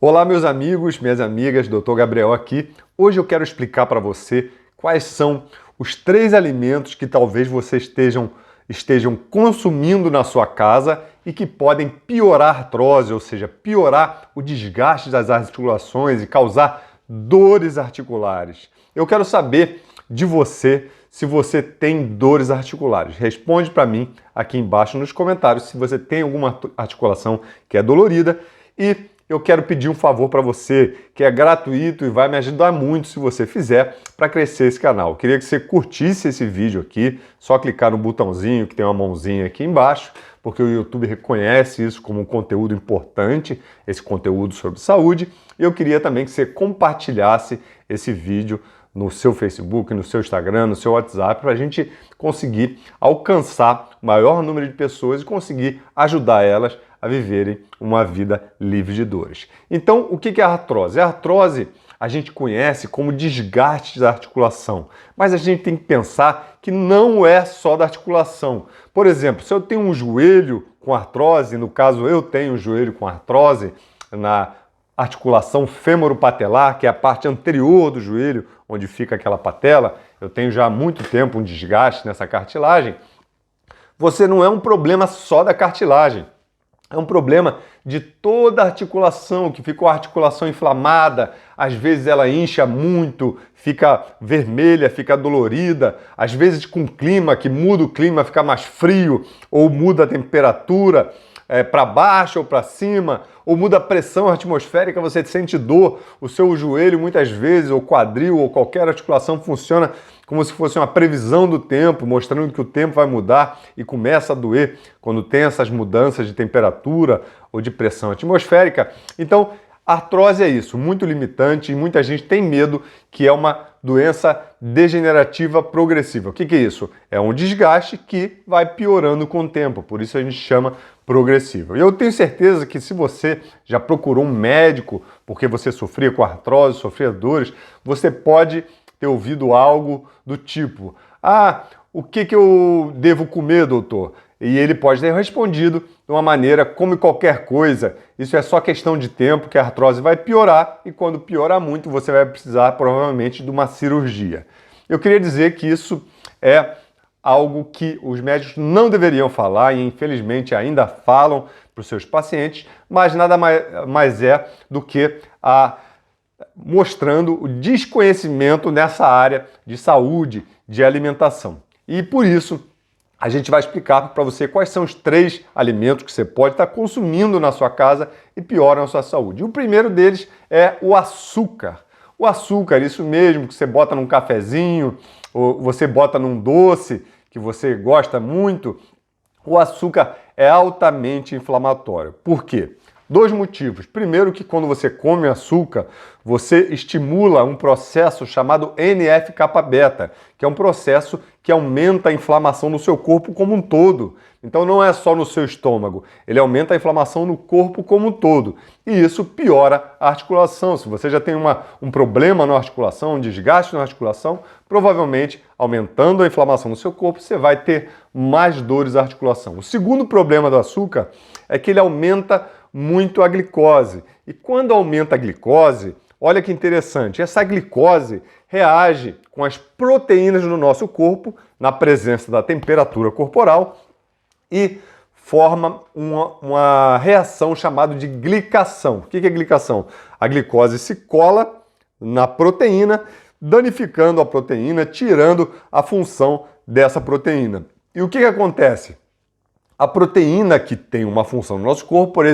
Olá, meus amigos, minhas amigas, Dr. Gabriel aqui. Hoje eu quero explicar para você quais são os 3 alimentos que talvez você estejam consumindo na sua casa e que podem piorar a artrose, ou seja, piorar o desgaste das articulações e causar dores articulares. Eu quero saber de você se você tem dores articulares. Responde para mim aqui embaixo nos comentários se você tem alguma articulação que é dolorida. E eu quero pedir um favor para você, que é gratuito e vai me ajudar muito se você fizer para crescer esse canal. Eu queria que você curtisse esse vídeo aqui, só clicar no botãozinho que tem uma mãozinha aqui embaixo, porque o YouTube reconhece isso como um conteúdo importante, esse conteúdo sobre saúde. E eu queria também que você compartilhasse esse vídeo no seu Facebook, no seu Instagram, no seu WhatsApp, para a gente conseguir alcançar o maior número de pessoas e conseguir ajudar elas a viverem uma vida livre de dores. Então, o que é a artrose? A artrose a gente conhece como desgaste da articulação, mas a gente tem que pensar que não é só da articulação. Por exemplo, se eu tenho um joelho com artrose, no caso eu tenho um joelho com artrose na articulação fêmoro-patelar, que é a parte anterior do joelho, onde fica aquela patela, eu tenho já há muito tempo um desgaste nessa cartilagem, você não é um problema só da cartilagem. É um problema de toda a articulação, que fica a articulação inflamada, às vezes ela incha muito, fica vermelha, fica dolorida, às vezes com clima, que muda o clima, fica mais frio, ou muda a temperatura para baixo ou para cima, ou muda a pressão atmosférica, você sente dor, o seu joelho muitas vezes, ou quadril, ou qualquer articulação funciona como se fosse uma previsão do tempo, mostrando que o tempo vai mudar e começa a doer quando tem essas mudanças de temperatura ou de pressão atmosférica. Então, artrose é isso, muito limitante e muita gente tem medo que é uma doença degenerativa progressiva. O que é isso? É um desgaste que vai piorando com o tempo, por isso a gente chama progressiva. E eu tenho certeza que se você já procurou um médico porque você sofria com artrose, sofria dores, você pode ter ouvido algo do tipo: o que eu devo comer, doutor? E ele pode ter respondido de uma maneira como qualquer coisa, isso é só questão de tempo que a artrose vai piorar e quando piorar muito você vai precisar provavelmente de uma cirurgia. Eu queria dizer que isso é algo que os médicos não deveriam falar e infelizmente ainda falam para os seus pacientes, mas nada mais é do que mostrando o desconhecimento nessa área de saúde, de alimentação. E por isso, a gente vai explicar para você quais são os 3 alimentos que você pode estar consumindo na sua casa e pioram a sua saúde. E o primeiro deles é o açúcar. O açúcar, isso mesmo, que você bota num cafezinho, ou você bota num doce que você gosta muito. O açúcar é altamente inflamatório. Por quê? 2 motivos. Primeiro, que quando você come açúcar, você estimula um processo chamado NF-κ-beta, que é um processo que aumenta a inflamação no seu corpo como um todo. Então não é só no seu estômago, ele aumenta a inflamação no corpo como um todo. E isso piora a articulação. Se você já tem um problema na articulação, um desgaste na articulação, provavelmente aumentando a inflamação no seu corpo, você vai ter mais dores da articulação. O segundo problema do açúcar é que ele aumenta muito a glicose. E quando aumenta a glicose, olha que interessante, essa glicose reage com as proteínas no nosso corpo, na presença da temperatura corporal, e forma uma reação chamada de glicação. O que é glicação? A glicose se cola na proteína, danificando a proteína, tirando a função dessa proteína. E o que acontece? A proteína que tem uma função no nosso corpo, por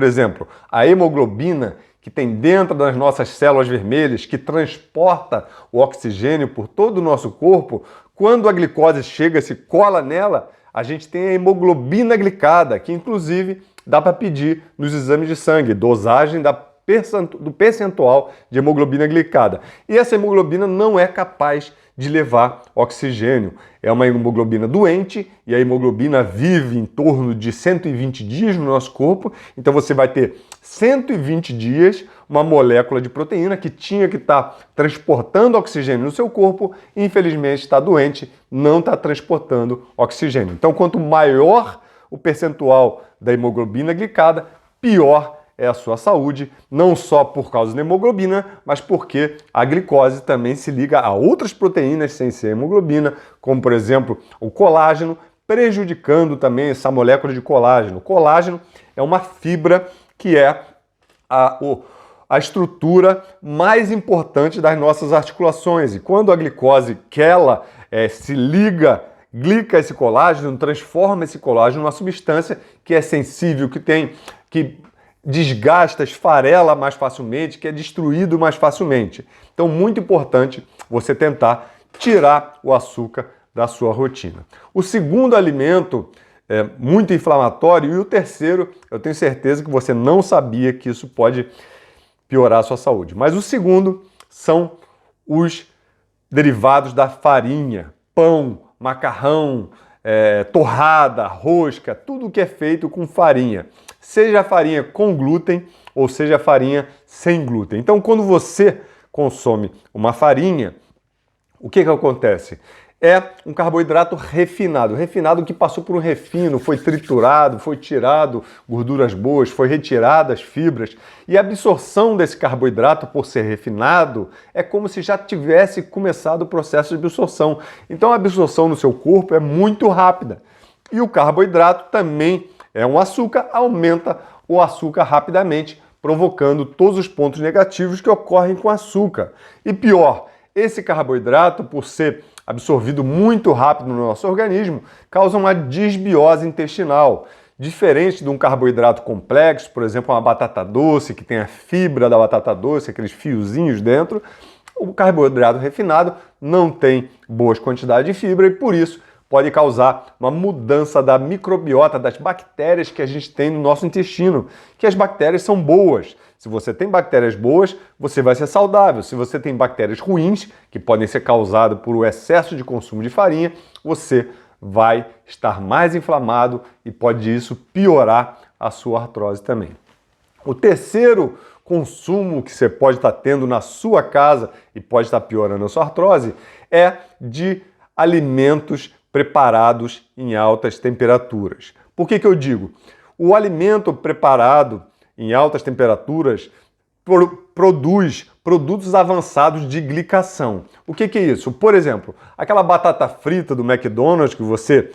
exemplo, a hemoglobina, que tem dentro das nossas células vermelhas, que transporta o oxigênio por todo o nosso corpo, quando a glicose chega e se cola nela, a gente tem a hemoglobina glicada, que inclusive dá para pedir nos exames de sangue, dosagem do percentual de hemoglobina glicada. E essa hemoglobina não é capaz de levar oxigênio. É uma hemoglobina doente e a hemoglobina vive em torno de 120 dias no nosso corpo. Então você vai ter 120 dias uma molécula de proteína que tinha que estar transportando oxigênio no seu corpo e infelizmente está doente, não está transportando oxigênio. Então quanto maior o percentual da hemoglobina glicada, pior é a sua saúde, não só por causa da hemoglobina, mas porque a glicose também se liga a outras proteínas sem ser hemoglobina, como por exemplo o colágeno, prejudicando também essa molécula de colágeno. O colágeno é uma fibra que é a estrutura mais importante das nossas articulações. E quando a glicose, que ela se glica esse colágeno, transforma esse colágeno numa substância que é sensível, que desgasta, esfarela mais facilmente, que é destruído mais facilmente. Então, muito importante você tentar tirar o açúcar da sua rotina. O segundo alimento é muito inflamatório e o terceiro, eu tenho certeza que você não sabia que isso pode piorar a sua saúde. Mas o segundo são os derivados da farinha, pão, macarrão, torrada, rosca, tudo que é feito com farinha. Seja a farinha com glúten ou seja a farinha sem glúten. Então, quando você consome uma farinha, o que acontece? É um carboidrato refinado, refinado que passou por um refino, foi triturado, foi tirado gorduras boas, foi retiradas fibras. E a absorção desse carboidrato, por ser refinado, é como se já tivesse começado o processo de absorção. Então a absorção no seu corpo é muito rápida. E o carboidrato também é um açúcar, aumenta o açúcar rapidamente, provocando todos os pontos negativos que ocorrem com o açúcar. E pior, esse carboidrato, por ser absorvido muito rápido no nosso organismo, causa uma disbiose intestinal. Diferente de um carboidrato complexo, por exemplo, uma batata doce, que tem a fibra da batata doce, aqueles fiozinhos dentro, o carboidrato refinado não tem boas quantidades de fibra e, por isso, pode causar uma mudança da microbiota, das bactérias que a gente tem no nosso intestino, que as bactérias são boas. Se você tem bactérias boas, você vai ser saudável. Se você tem bactérias ruins, que podem ser causadas por o excesso de consumo de farinha, você vai estar mais inflamado e pode isso piorar a sua artrose também. O terceiro consumo que você pode estar tendo na sua casa e pode estar piorando a sua artrose é de alimentos preparados em altas temperaturas. Por que eu digo? O alimento preparado em altas temperaturas produz produtos avançados de glicação. O que é isso? Por exemplo, aquela batata frita do McDonald's que você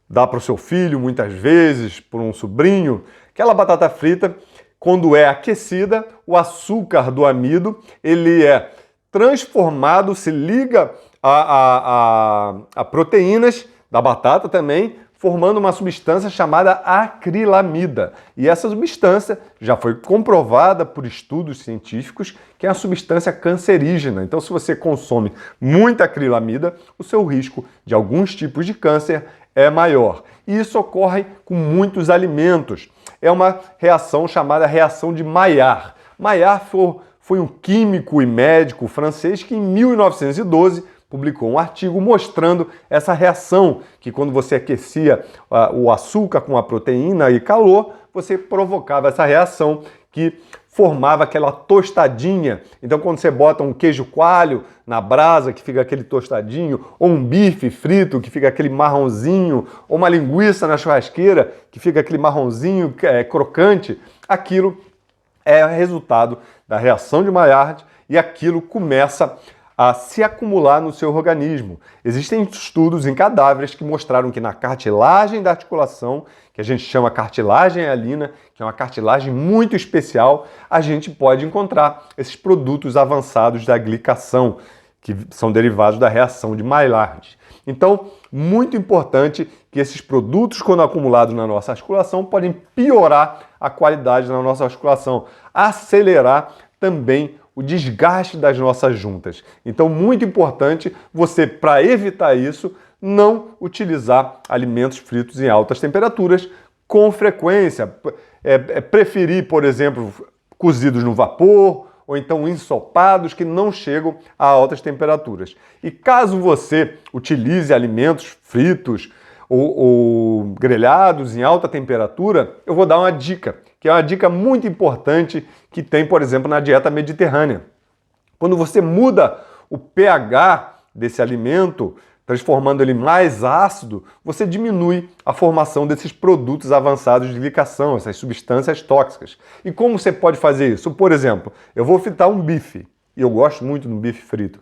dá para o seu filho muitas vezes, para um sobrinho, aquela batata frita, quando é aquecida, o açúcar do amido ele é transformado, se liga a proteínas da batata também, formando uma substância chamada acrilamida. E essa substância já foi comprovada por estudos científicos que é uma substância cancerígena. Então, se você consome muita acrilamida, o seu risco de alguns tipos de câncer é maior. E isso ocorre com muitos alimentos. É uma reação chamada reação de Maillard. Maillard foi um químico e médico francês que, em 1912, publicou um artigo mostrando essa reação, que quando você aquecia o açúcar com a proteína e calor, você provocava essa reação que formava aquela tostadinha. Então, quando você bota um queijo coalho na brasa, que fica aquele tostadinho, ou um bife frito, que fica aquele marronzinho, ou uma linguiça na churrasqueira, que fica aquele marronzinho crocante, aquilo é resultado da reação de Maillard e aquilo começa a se acumular no seu organismo. Existem estudos em cadáveres que mostraram que na cartilagem da articulação, que a gente chama cartilagem hialina, que é uma cartilagem muito especial, a gente pode encontrar esses produtos avançados da glicação, que são derivados da reação de Maillard. Então, muito importante que esses produtos, quando acumulados na nossa articulação, podem piorar a qualidade da nossa articulação, acelerar também o desgaste das nossas juntas. Então, muito importante você, para evitar isso, não utilizar alimentos fritos em altas temperaturas com frequência. Preferir, por exemplo, cozidos no vapor ou então ensopados que não chegam a altas temperaturas. E caso você utilize alimentos fritos ou grelhados em alta temperatura, eu vou dar uma dica, que é uma dica muito importante que tem, por exemplo, na dieta mediterrânea. Quando você muda o pH desse alimento, transformando ele mais ácido, você diminui a formação desses produtos avançados de glicação, essas substâncias tóxicas. E como você pode fazer isso? Por exemplo, eu vou fritar um bife, e eu gosto muito do bife frito.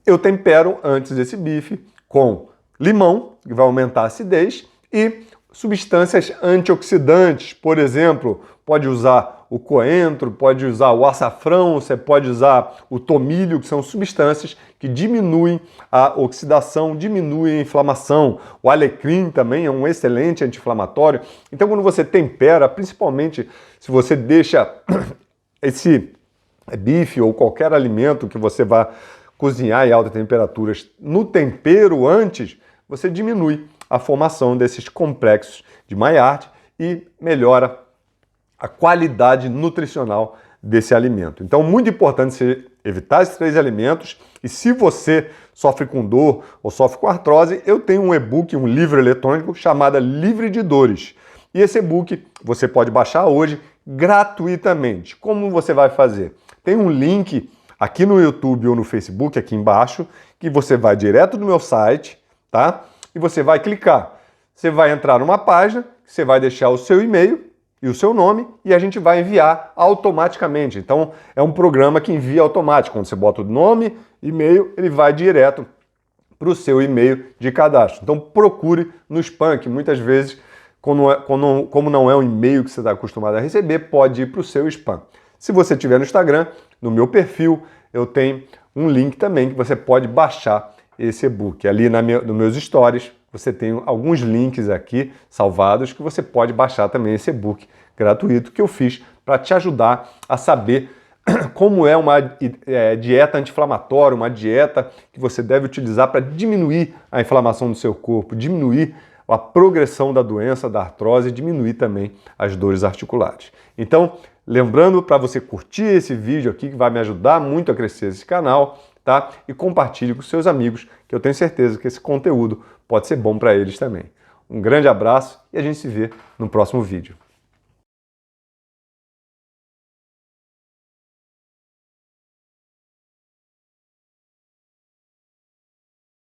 Eu tempero antes esse bife com limão, que vai aumentar a acidez, e substâncias antioxidantes, por exemplo, pode usar o coentro, pode usar o açafrão, você pode usar o tomilho, que são substâncias que diminuem a oxidação, diminuem a inflamação. O alecrim também é um excelente anti-inflamatório. Então, quando você tempera, principalmente se você deixa esse bife ou qualquer alimento que você vá cozinhar em altas temperaturas no tempero antes, você diminui a formação desses complexos de Maillard e melhora a qualidade nutricional desse alimento. Então, muito importante você evitar esses 3 alimentos. E se você sofre com dor ou sofre com artrose, eu tenho um e-book, um livro eletrônico chamado Livre de Dores. E esse e-book você pode baixar hoje gratuitamente. Como você vai fazer? Tem um link aqui no YouTube ou no Facebook, aqui embaixo, que você vai direto no meu site, tá? E você vai clicar. Você vai entrar numa página, você vai deixar o seu e-mail e o seu nome e a gente vai enviar automaticamente. Então, é um programa que envia automático. Quando você bota o nome, e-mail, ele vai direto para o seu e-mail de cadastro. Então, procure no spam, que muitas vezes, como não é um e-mail que você está acostumado a receber, pode ir para o seu spam. Se você estiver no Instagram, no meu perfil, eu tenho um link também que você pode baixar esse e-book. Ali nos meus stories, você tem alguns links aqui salvados que você pode baixar também esse e-book gratuito que eu fiz para te ajudar a saber como é uma dieta anti-inflamatória, uma dieta que você deve utilizar para diminuir a inflamação do seu corpo, diminuir a progressão da doença, da artrose e diminuir também as dores articulares. Então, lembrando para você curtir esse vídeo aqui, que vai me ajudar muito a crescer esse canal, tá? E compartilhe com seus amigos, que eu tenho certeza que esse conteúdo pode ser bom para eles também. Um grande abraço e a gente se vê no próximo vídeo.